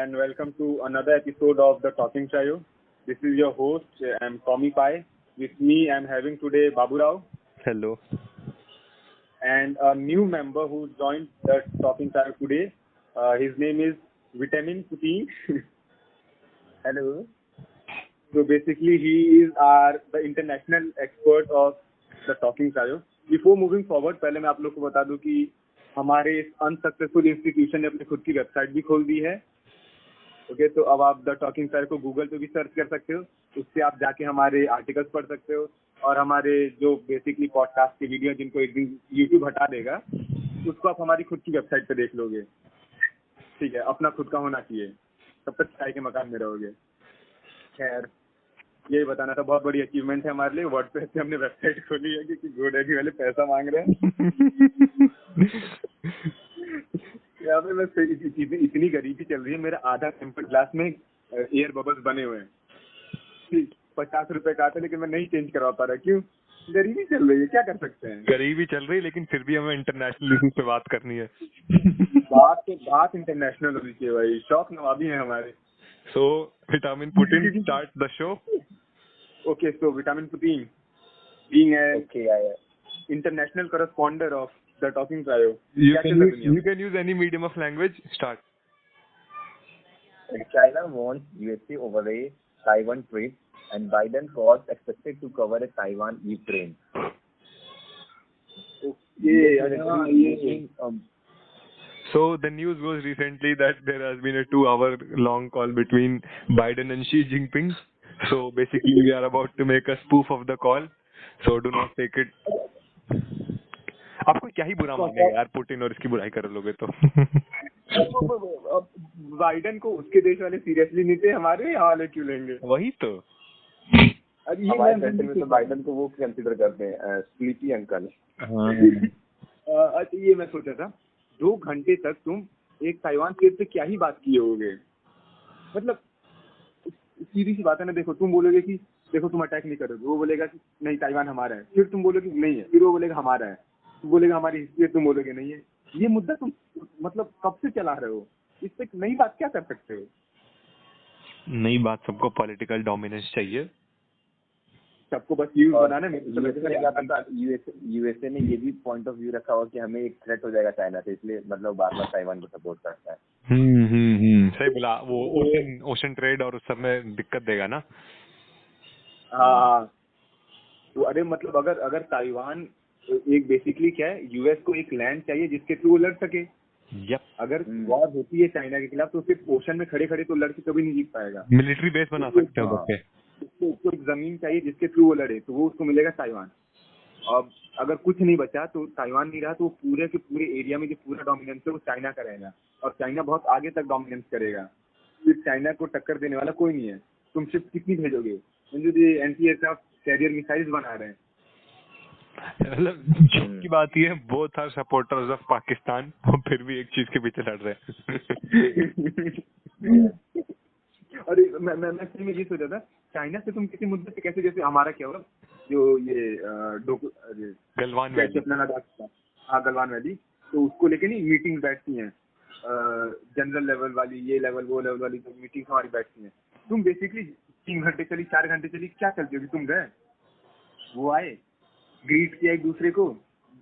and welcome to another episode of the Talking Chayo. This is your host, I'm Tommy Pai. With me, I'm having today Babu Rao. Hello. And a new member who joined the Talking Chayo today. His name is Vitamin Putin. Hello. So basically, he is the international expert of the Talking Chayo. Before moving forward, पहले मैं आप लोग को बता दूं कि हमारे इस अनसक्सेसफुल इंस्टीट्यूशन ने अपनी खुद की वेबसाइट भी खोल दी है. ओके, तो अब आप द टॉकिंग चायो को गूगल पे भी सर्च कर सकते हो. उससे आप जाके हमारे आर्टिकल्स पढ़ सकते हो और हमारे जो बेसिकली पॉडकास्ट की वीडियो जिनको एक दिन यूट्यूब हटा देगा उसको आप हमारी खुद की वेबसाइट पे देख लोगे. ठीक है, अपना खुद का होना चाहिए, तब तक चाय के मकान में रहोगे. खैर, यही बताना था. बहुत बड़ी अचीवमेंट है हमारे लिए. वर्डप्रेस से हमने वेबसाइट खोली है क्योंकि गोडैडी वाले पैसा मांग रहे हैं. यहाँ पे बस इतनी गरीबी चल रही है. मेरा आधा टेम्पर ग्लास में एयर बबल्स बने हुए हैं. 50 रुपए का आता है लेकिन मैं नहीं चेंज करवा पा रहा. क्यों? गरीबी चल रही है, क्या कर सकते हैं. गरीबी चल रही है लेकिन फिर भी हमें इंटरनेशनल इश्यूज पे बात करनी है. बात इंटरनेशनल होनी चाहिए भाई. शौक नवाबी है हमारे. So, Vitamin Putin, start the show. Okay, so Vitamin Putin, being an international correspondent of the Talking Chayo. You can use any medium of language. Start. China wants USA over a Taiwan trade, and Biden calls expected to cover a Taiwan-Ukraine. So the news was recently that there has been a 2-hour long call between Biden and Xi Jinping. So basically we are about to make a spoof of the call. So do not take it. आपको क्या ही बुरा मानेगा यार Putin और इसकी बुराई कर लोगे तो. बाइडन को उसके देश वाले सीरियसली नहीं थे, हमारे यहाँ वाले क्यों लेंगे. वही तो. हमारे कंट्री में तो बाइडन को वो कंसीडर करते हैं स्लीपी अंकल. ये मैं सोचा था 2 घंटे तक तुम एक ताइवान केस पे क्या ही बात किए होगे. मतलब सीधी सी बात है ना. देखो, तुम बोलोगे कि देखो तुम अटैक नहीं करोगे, वो बोलेगा कि नहीं ताइवान हमारा है. फिर तुम बोलोगे नहीं है, फिर वो बोलेगा हमारा है. तुम बोलेगा हमारी हिस्ट्री है, तुम बोलोगे नहीं है. ये मुद्दा तुम मतलब कब से चला रहे हो. इस पे नई बात क्या कर सकते हो. नई बात, सबको पॉलिटिकल डोमिनेंस चाहिए, सबको बस यूज बनाना. यूएसए ने ये भी पॉइंट ऑफ व्यू रखा हुआ कि हमें एक थ्रेट हो जाएगा चाइना से, इसलिए मतलब बार-बार ताइवान को सपोर्ट करता है. सही बोला. वो ओशन ट्रेड और उस सब में दिक्कत देगा ना. हाँ, तो अरे मतलब अगर ताइवान एक बेसिकली क्या है, यूएस को एक लैंड चाहिए जिसके थ्रू वो लड़ सके. अगर वॉर होती है चाइना के खिलाफ तो सिर्फ ओशन में खड़े खड़े तो लड़ के कभी नहीं जीत पाएगा. मिलिट्री बेस बना सकते हो. उसको एक जमीन चाहिए जिसके थ्रू वो लड़े, तो वो उसको मिलेगा ताइवान. अब अगर कुछ नहीं बचा तो ताइवान नहीं रहा तो पूरे के पूरे एरिया में जो पूरा डोमिनेंस है वो चाइना का रहेगा और चाइना बहुत आगे तक डोमिनेंस करेगा. फिर चाइना को टक्कर देने वाला कोई नहीं है. तुम शिप कितनी भेजोगे. जो एंटी एयरक्राफ्ट कैरियर मिसाइल्स बना रहे हैं. मतलब जोक की बात ये है, both are supporters of Pakistan और फिर भी एक चीज के पीछे लड़ रहे हैं. अरे मैं ये सोचा था, चाइना से तुम किसी मुद्दे पे कैसे, जैसे हमारा क्या होगा जो ये गलवान वैली, हाँ गलवान वैली, तो उसको लेके नहीं मीटिंग बैठती हैं जनरल लेवल वाली, ये लेवल वो लेवल वाली जो मीटिंग हमारी बैठती हैं. तुम बेसिकली 3 घंटे चली, 4 घंटे चली, क्या चलती होगी. तुम गए, वो आए, ग्रीट किया एक दूसरे को,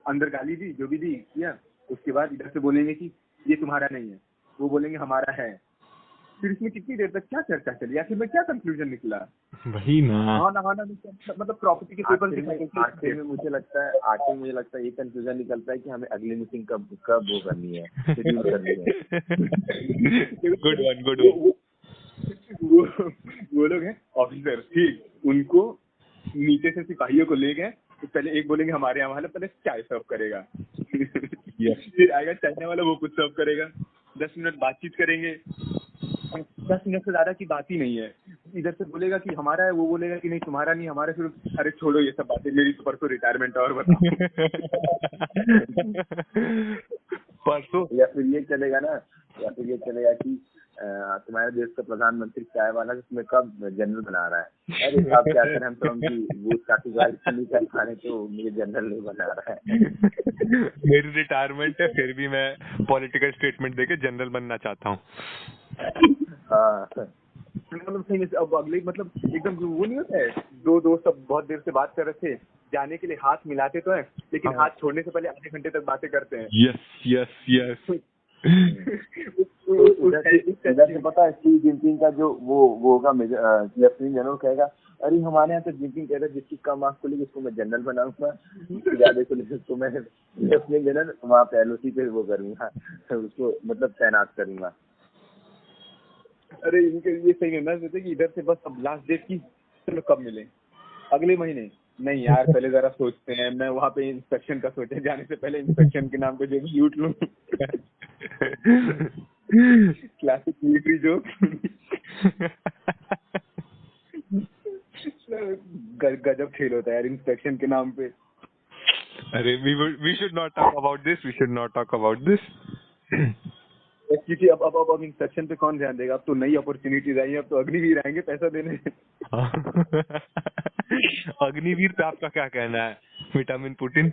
अंदर गाली दी, जो भी दी किया, उसके बाद इधर से बोलेंगे कि ये तुम्हारा नहीं है, वो बोलेंगे हमारा है. फिर इसमें कितनी देर तक क्या चर्चा चली, आखिर में क्या कंक्लूजन निकला. वही ना. मतलब प्रॉपर्टी के पेपर में मुझे लगता है ये कंक्लूजन निकलता है कि हमें अगली मीटिंग कब वो करनी है, शेड्यूल करनी है. Good one. वो लोग हैं ऑफिसर, ठीक, उनको नीचे से सिपाहियों को ले गए. तो पहले एक बोलेंगे हमारे यहाँ वाला पहले चाय सर्व करेगा. फिर आएगा चाइना वाला, वो कुछ सर्व करेगा. 10 मिनट बातचीत करेंगे. 10 मिनट से ज्यादा की बात ही नहीं है. इधर से बोलेगा कि हमारा है, वो बोलेगा कि नहीं तुम्हारा नहीं हमारा. फिर अरे छोड़ो ये सब बातें, मेरी तो परसों रिटायरमेंट और बताओ. परसों. या फिर ये चलेगा कि तुम्हारे देश का प्रधानमंत्री चाय वाला तुम्हें कब जनरल बना रहा है. अरे आप क्या करें, हम तो उनकी वो काफी नहीं कर पा रहे तो मुझे जनरल नहीं बना रहा है. मेरी रिटायरमेंट है फिर भी मैं पॉलिटिकल स्टेटमेंट देके जनरल बनना चाहता हूँ. हाँ मतलब सही में अब अगले मतलब एकदम वो नहीं होता है, दो दोस्त अब बहुत देर से बात कर रहे थे, जाने के लिए हाथ मिलाते तो है लेकिन हाँ। हाथ छोड़ने से पहले आधे घंटे तक बातें करते हैं। Yes yes yes. इधर से पता है शी जिनपिंग का जो वो होगा लेफ्टिनेंट जनरल कहेगा, अरे हमारे यहाँ तो जिनपिंग कहता है जिसकी कम मार्क्स को लेकर उसको मैं जनरल बनाऊंगा, ज्यादा को लेकर उसको मैं लेफ्टिनेंट जनरल वहाँ पे एलओसी पे वो करूंगा, उसको मतलब तैनात करूंगा। अरे इनके ये सही में मैं सोचते कि इधर से बस अब लास्ट डेट की, चलो कब मिले, अगले महीने नहीं यार पहले जरा सोचते हैं, मैं वहाँ पे इंस्पेक्शन का सोचे, जाने से पहले इंस्पेक्शन के नाम पे जो भी लूट लूं। Classic military joke. गजब खेल होता है यार इंस्पेक्शन के नाम पे। अरे we should not talk about this, we should not talk about this. क्योंकि अब इंस्पेक्शन पे कौन ध्यान देगा, अब तो नई अपॉर्चुनिटीज आई है, अब तो अग्निवीर आएंगे पैसा देने। अग्निवीर पे आपका क्या कहना है, विटामिन पुटिन?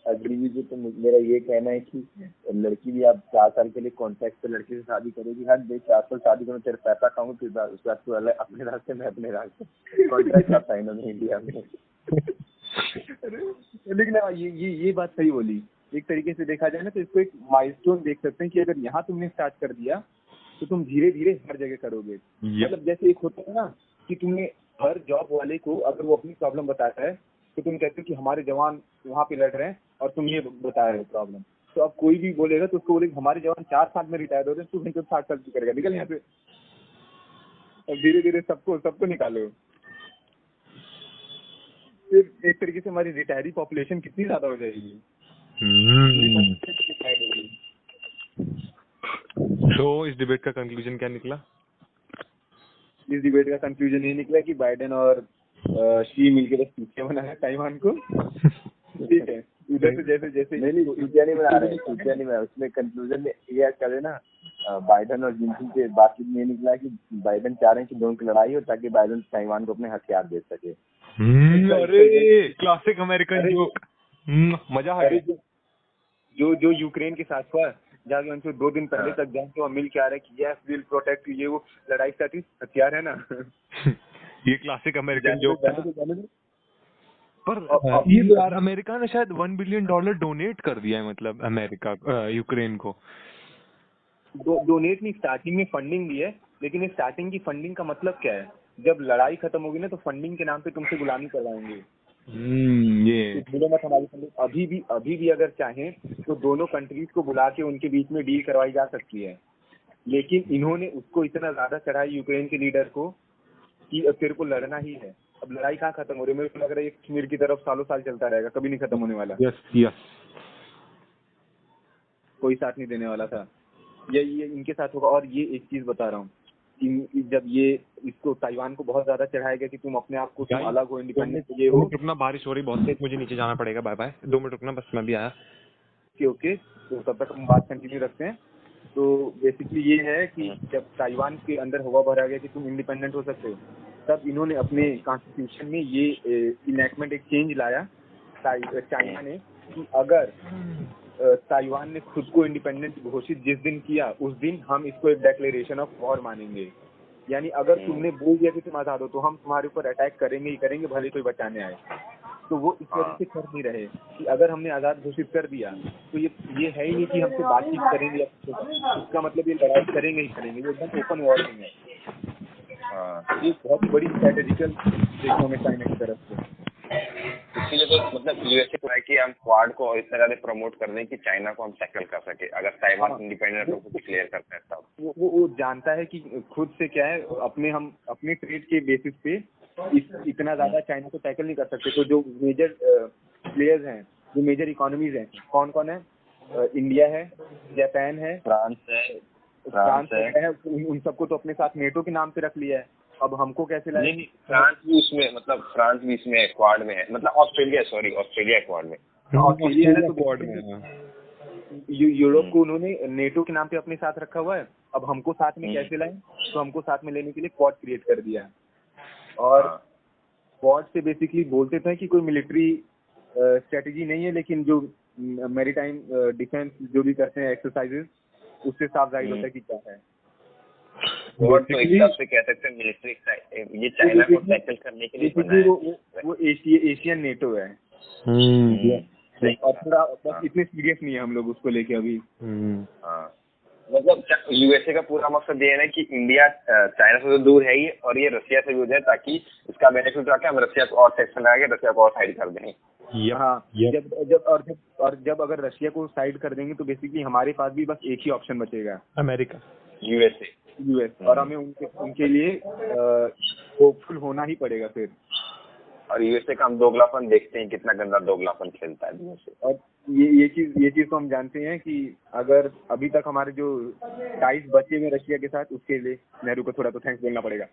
अग्निवीर तो मेरा ये कहना है कि लड़की भी आप 4 साल के लिए कॉन्ट्रैक्ट पे लड़के से शादी करेगी, हर देख 4 साल शादी करो, तेरे पैसा खाऊंगा, फिर उसके बाद तू अपने रास्ते में अपने रास्ते, कॉन्ट्रैक्ट आप साइन होंगे इंडिया में। लेकिन ये बात सही बोली, एक तरीके से देखा जाए ना तो इसको एक माइलस्टोन देख सकते हैं कि अगर यहाँ तुमने स्टार्ट कर दिया तो तुम धीरे धीरे हर जगह करोगे। मतलब जैसे एक होता है ना कि तुमने हर जॉब वाले को अगर वो अपनी प्रॉब्लम बताता है तो तुम कहते हो कि हमारे जवान वहाँ पे लड़ रहे हैं और तुम ये बता रहे हो प्रॉब्लम, तो अब कोई भी बोलेगा तो उसको बोलेगा हमारे जवान 4 साल में रिटायर हो रहे हैं, तू भाई कब 60 साल की करेगा, निकल यहाँ से। अब धीरे धीरे सबको निकालो। फिर एक तरीके से हमारी रिटायरी पॉपुलेशन कितनी ज्यादा हो जाएगी। तो इस डिबेट का कंक्लूजन क्या निकला? इस डिबेट का कंक्लूजन ये निकला कि बाइडेन और शी मिलके बस पीछे बना है ताइवान को। ठीक है, उधर से जैसे नहीं पीछे नहीं बना रहे, पीछे नहीं बना, उसमें कंक्लूजन में ये करे ना, बाइडेन और जिनपिंग के बातचीत में निकला कि बाइडेन चाह रहे हैं कि दोनों की लड़ाई हो ताकि बाइडेन ताइवान को अपने हथियार दे सके। अरे क्लासिक अमेरिकन जोक, मजा आ गया। जो यूक्रेन के साथ हुआ, जाके उनसे 2 दिन पहले तक जाके वो मिल के आ रहे कि यस विल प्रोटेक्ट, ये वो लड़ाई का हथियार है ना। ये क्लासिक अमेरिकन जोक था। पर ये यार अमेरिका ने शायद $1 बिलियन डोनेट कर दिया है, मतलब अमेरिका यूक्रेन को। डोनेट नहीं, स्टार्टिंग में फंडिंग दी है, लेकिन इस स्टार्टिंग की फंडिंग का मतलब क्या है, जब लड़ाई खत्म होगी ना तो फंडिंग के नाम पे तुमसे गुलामी करवाएंगे। ये बोलो मत हमारी फंडिंग, अभी भी अगर चाहें तो दोनों कंट्रीज को बुला के उनके बीच में डील करवाई जा सकती है, लेकिन इन्होंने उसको इतना ज्यादा चढ़ाई यूक्रेन के लीडर को कि अब तेरे को लड़ना ही है। अब लड़ाई कहाँ खत्म हो रही है, मेरे को लग रहा है कश्मीर की तरफ सालों साल चलता रहेगा, कभी नहीं खत्म होने वाला। यस कोई साथ नहीं देने वाला था, ये इनके साथ होगा। और ये एक चीज बता रहा हूँ, जब ये इसको ताइवान को बहुत ज्यादा चढ़ाया गया कि तुम अपने आप को तुम अलग हो, इंडिपेंडेंट ये हो। रुकना, बारिश हो रही बहुत तेज, मुझे नीचे जाना पड़ेगा, बाय बाय, 2 मिनट रुकना बस, मैं भी आया। ओके, तो तब तक हम बात कंटिन्यू रखते हैं। तो बेसिकली ये है कि जब ताइवान के अंदर हवा भरा गया कि तुम इंडिपेंडेंट हो सकते हो, तब इन्होंने अपने कॉन्स्टिट्यूशन में ये इनैक्टमेंट, एक चेंज लाया चाइना ने कि अगर ताइवान ने खुद को इंडिपेंडेंट घोषित जिस दिन किया उस दिन हम इसको एक डिक्लेरेशन ऑफ वॉर मानेंगे। यानी अगर तुमने बोल दिया कि तुम आजाद हो तो हम तुम्हारे ऊपर अटैक करेंगे ही करेंगे, भले कोई बचाने आए। तो वो इस वजह से कर नहीं रहे कि अगर हमने आजाद घोषित कर दिया तो ये है ही नहीं कि हमसे बातचीत करेंगे, इसका मतलब ये लड़ाई करेंगे ही करेंगे, ये एकदम ओपन वॉर नहीं है। ये बहुत ही बड़ी स्ट्रेटेजिकल देखने में चाइना की तरफ से। इसीलिए तो मतलब यूएसए को है कि हम क्वाड को इतना ज्यादा प्रमोट कर दें कि चाइना को हम टैकल कर सके, अगर ताइवान इंडिपेंडेंट होकर डिक्लेयर करता है तब। वो जानता है कि खुद से क्या है, अपने ट्रेड के बेसिस पे इतना ज्यादा चाइना को टैकल नहीं कर सकते। तो जो मेजर प्लेयर्स हैं, जो मेजर इकोनॉमीज हैं, कौन कौन है, इंडिया है, जापान है, फ्रांस है, उन सबको तो अपने साथ नेटो के नाम पे रख लिया है। अब हमको कैसे लाए? फ्रांस भी उसमें, मतलब फ्रांस भी इसमें क्वाड में है, मतलब ऑस्ट्रेलिया क्वाड में, ऑस्ट्रेलिया है तो क्वाड में। यूरोप को उन्होंने नेटो के नाम पे अपने साथ रखा हुआ है, अब हमको साथ में कैसे लाए? तो हमको साथ में लेने के लिए क्वाड क्रिएट कर दिया है। और क्वाड से बेसिकली बोलते थे कि कोई मिलिट्री स्ट्रेटेजी नहीं है, लेकिन जो मैरीटाइम डिफेंस जो भी करते हैं एक्सरसाइजेस, उससे साफ जाहिर होता है कि क्या है। और तो एक हिसाब से कह सकते हैं मिलिट्री ये चाइना को टैकल करने के लिए बना है। वो एशियन नेटो है। और थोड़ा बस इतने सीरियस नहीं है हम लोग उसको लेके अभी। हाँ, मतलब यूएसए का पूरा मकसद ये है ना कि इंडिया चाइना से तो दूर है ही और ये रशिया से भी हो जाए, ताकि इसका बेनिफिट उठा के हम रशिया को और टैक्स लगा के रशिया को और साइड कर दें। हाँ, जब अगर रशिया को साइड कर देंगे तो बेसिकली हमारे पास भी बस एक ही ऑप्शन बचेगा, अमेरिका, यूएस, और हमें उनके लिए होपफुल होना ही पड़ेगा फिर। और यूएसए का हम दोगलापन देखते हैं, कितना गंदा दोगलापन खेलता है यूएसए। और ये चीज तो हम जानते हैं कि अगर अभी तक हमारे जो टाइज बचे हुए रशिया के साथ, उसके लिए नेहरू को थोड़ा तो थैंक्स बोलना पड़ेगा।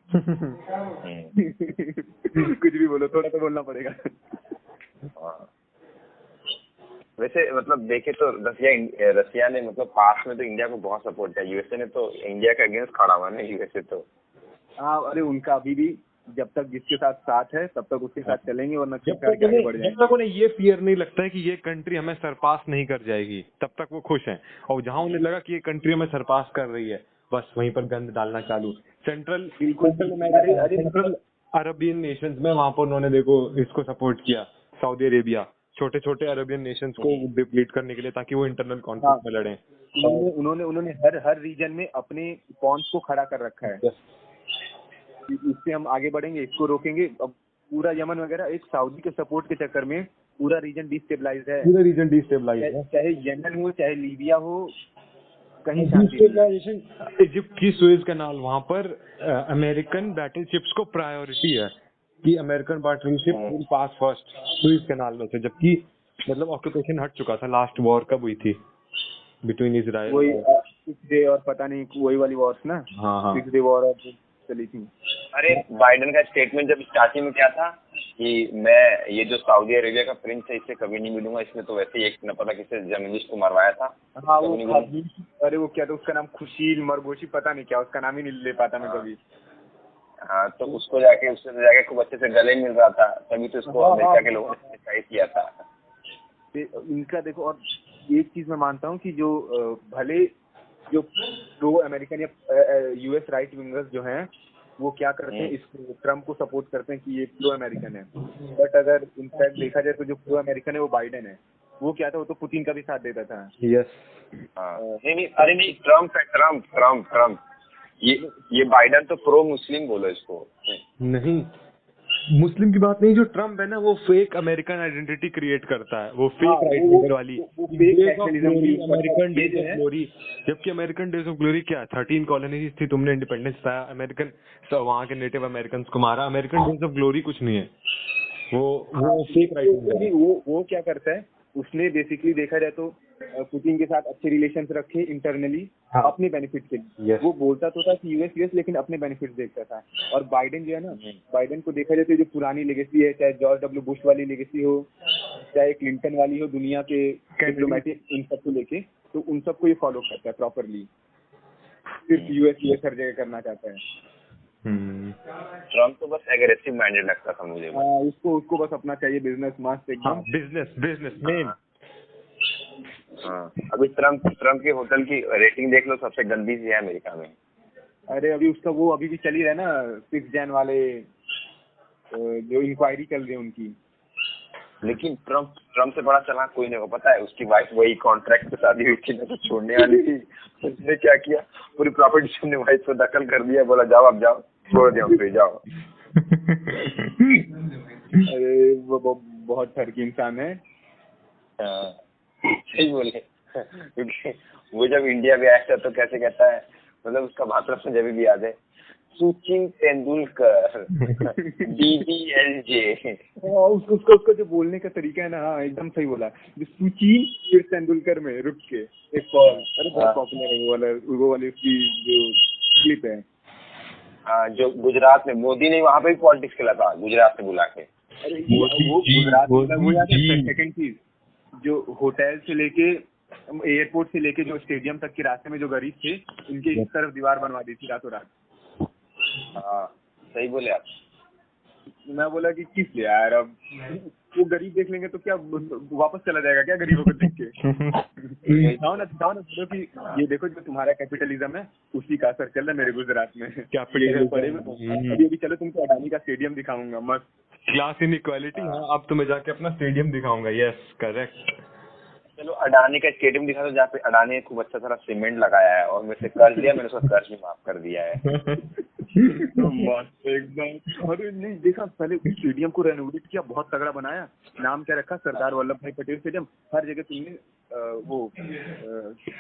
कुछ भी बोलो, थोड़ा तो बोलना पड़ेगा। वैसे मतलब देखे तो रशिया ने मतलब पास में तो इंडिया को बहुत सपोर्ट किया, यूएसए ने तो इंडिया के अगेंस्ट खड़ा हुआ ना यूएसए तो। हाँ, अरे उनका अभी भी जब तक जिसके साथ है तब तक उसके साथ चलेंगे, वरना जब तक उन्हें ये फियर नहीं लगता है कि ये कंट्री हमें सरपास नहीं कर जाएगी, तब तक वो खुश हैं। और जहां उन्हें लगा कि ये कंट्री हमें सरपास कर रही है, बस वहीं पर गंद डालना चालू। सेंट्रल अरबियन नेशंस में वहां पर उन्होंने देखो इसको सपोर्ट किया, सऊदी अरेबिया, छोटे छोटे अरबियन नेशंस को डिप्लीट करने के लिए, ताकि वो इंटरनल कॉन्फ्लिक्ट में लड़े। उन्होंने हर रीजन में अपने पॉन्स को खड़ा कर रखा है। इससे हम आगे बढ़ेंगे, इसको रोकेंगे। अब पूरा यमन वगैरह एक सऊदी के सपोर्ट के चक्कर में पूरा रीजन डिस्टेबलाइज है। चाहे यमन हो, चाहे लीबिया हो, कहीं डिस्टेबलाइजेशन। इजिप्ट की सुएज कैनाल, वहां पर अमेरिकन बैटलशिप्स को प्रायोरिटी है कि American battleship will pass first Suez canal में से, जबकि मतलब ऑक्यूपेशन हट चुका था। लास्ट वॉर कब हुई थी बिटवीन इजराइल, वही 6 डे और पता नहीं वही वाली वॉर्स ना। हाँ 6 डे वॉर चली थी। अरे बाइडेन का स्टेटमेंट जब स्टार्टिंग में क्या था कि मैं ये जो सऊदी अरेबिया का प्रिंस है इससे कभी नहीं मिलूंगा, इसने तो वैसे ही एक न पता किसी जर्नलिस्ट को मरवाया था। हाँ वो अरे वो क्या था उसका नाम, खुशील मरगोशी, पता नहीं क्या उसका नाम ही नहीं ले पाता मैं कभी। हाँ, तो उससे जाके खूब अच्छे से गले मिल रहा था, तभी तो उसको अमेरिका के लोगों ने क्रिटिसाइज किया था। इनका देखो, और एक चीज मैं मानता हूँ कि जो भले जो प्रो अमेरिकन या यूएस राइट विंगर्स जो हैं वो क्या करते हैं, इसको ट्रम्प को सपोर्ट करते हैं कि ये प्रो अमेरिकन है। बट अगर इनफैक्ट देखा जाए तो जो प्रो अमेरिकन है वो बाइडेन है। वो क्या था, वो तो पुतिन का भी साथ देता था। यस। नहीं, ट्रम्प ये बाइडेन तो प्रो मुस्लिम बोलो इसको। नहीं, मुस्लिम की बात नहीं, जो ट्रम्प है ना वो फेक अमेरिकन आइडेंटिटी क्रिएट करता है, वो फेक राइट विंगर वाली अमेरिकन डेज ऑफ ग्लोरी। जबकि अमेरिकन डेज ऑफ ग्लोरी क्या, 13 कॉलोनीज थी, तुमने इंडिपेंडेंस पाया, अमेरिकन वहाँ के नेटिव अमेरिकन को मारा। अमेरिकन डेज ऑफ ग्लोरी कुछ नहीं है, वो फेक राइट विंगर। वो क्या करता है, उसने बेसिकली देखा जाए तो पुतिन के साथ अच्छे रिलेशंस रखे इंटरनली अपने बेनिफिट के लिए। वो बोलता तो था कि यूएस लेकिन अपने बेनिफिट देखता था। और बाइडेन जो है ना, बाइडेन को देखा जाए तो जो पुरानी लेगेसी है, चाहे जॉर्ज डब्ल्यू बुश वाली लेगेसी हो, चाहे क्लिंटन वाली हो, दुनिया के डिप्लोमेटिक इन सबको लेके, तो उन सबको ये फॉलो करता है प्रॉपरली। सिर्फ यूएस हर जगह करना चाहता है। ट्रम्प तो बस एग्रेसिव माइंडेड लगता था मुझे। उसको बस अपना चाहिए बिजनेस मस्त एकदम। Business man. हाँ, अभी ट्रम्प के होटल की रेटिंग देख लो, सबसे गंदी सी है अमेरिका में। अरे अभी उसका वो अभी भी चल ही रहा है ना, 6 जन वाले जो इंक्वायरी चल रही है उनकी। लेकिन ट्रम्प से बड़ा चालाक कोई नहीं को पता है। उसकी वाइफ वही कॉन्ट्रैक्ट पे शादी हुई थी ना, तो छोड़ने वाली थी। उसने क्या किया, पूरी प्रॉपर्टी ने वाइफ को दखल कर दिया, बोला जाओ अब जाओ, छोड़ दिया फिर जाओ। अरे वो बहुत ठरकी इंसान है। सही बोले, क्योंकि वो जब इंडिया में आया था तो कैसे कहता है, मतलब उसका भाषण मुझे अभी भी याद है, सचिन तेंदुलकर DDLJ। उसका जो बोलने का तरीका है ना, हाँ एकदम सही बोला। जो सचिन फिर तेंदुलकर में रुक के एक कॉल, अरे बहुत पॉपुलर है वो वाली उसकी जो क्लिप है। जो गुजरात में मोदी ने वहाँ पे भी पॉलिटिक्स खेला था, गुजरात में बुला के। अरे वो गुजरात में वो याद है, सेकंड चीज जो होटल से लेके एयरपोर्ट से लेके जो स्टेडियम तक के रास्ते में जो गरीब थे, इनके इस तरफ दीवार बनवा दी थी रातों रात। हाँ सही बोले आप। मैं बोला कि किस लिए यार, अब वो गरीब देख लेंगे तो क्या वापस चला जाएगा क्या गरीबों को देख के? दिखाओ ना बोलो कि ये देखो जो तुम्हारा कैपिटलिज्म है उसी का असर चल रहा है मेरे गुजरात में। Capitalism, पड़े हुए अभी चलो तुमको अडानी का स्टेडियम दिखाऊंगा मस्त। Class inequality. हाँ, अब तो मैं जाके अपना स्टेडियम दिखाऊंगा। Yes, correct. चलो अडानी का स्टेडियम दिखा दो जहाँ पे अडानी ने खूब अच्छा सारा सीमेंट लगाया है और मेरे से कर्ज लिया, मैंने उसका कर्ज भी माफ कर दिया है। मस्त एकदम। और नहीं देखा पहले स्टेडियम को रेनोवेट किया, बहुत तगड़ा बनाया। नाम क्या रखा? सरदार वल्लभ भाई पटेल स्टेडियम। हर जगह तुमने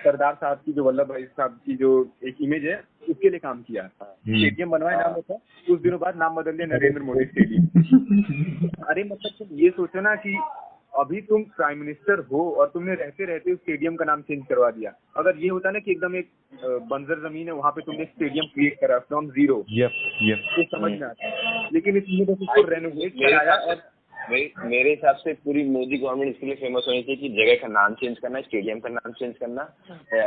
सरदार साहब की जो वल्लभ भाई साहब की जो एक इमेज है उसके लिए काम किया। स्टेडियम बनवाया, नाम रखा, कुछ दिनों बाद नाम बदल दिया नरेंद्र मोदी स्टेडियम। अरे मतलब तुम ये सोचो ना कि अभी तुम प्राइम मिनिस्टर हो और तुमने रहते रहते उस स्टेडियम का नाम चेंज करवा दिया। अगर ये होता ना कि एकदम एक बंजर जमीन है वहाँ पे तुमने स्टेडियम क्रिएट करा फ्रॉम जीरो, तो समझ में आता। लेकिन इसमें बस उसको रेनोवेट कराया। और मेरे हिसाब से पूरी मोदी गवर्नमेंट इसके लिए फेमस होनी चाहिए कि जगह का नाम चेंज करना, स्टेडियम का नाम चेंज करना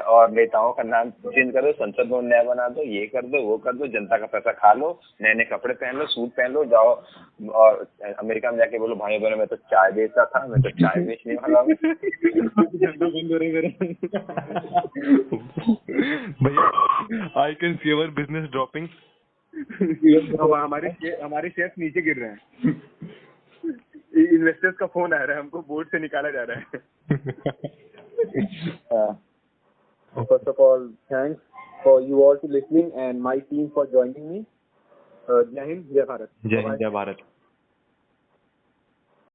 और नेताओं का नाम चेंज कर दो, संसद भवन नया बना दो, ये कर दो वो कर दो, जनता का पैसा खा लो, नए नए कपड़े पहन लो, सूट पहन लो, जाओ और अमेरिका में जाके बोलो भाई बहनों मैं तो चाय बेचता था, मैं तो चाय बेचने वाला हूँ। भैया I can see our business dropping. हमारे शेयर नीचे गिर रहे हैं। इन्वेस्टर्स का फोन आ रहा है, हमको बोर्ड से निकाला जा रहा है। First of all, thanks for you all to listening and my team for joining me. जय हिंद, जय भारत। जय हिंद, जय भारत।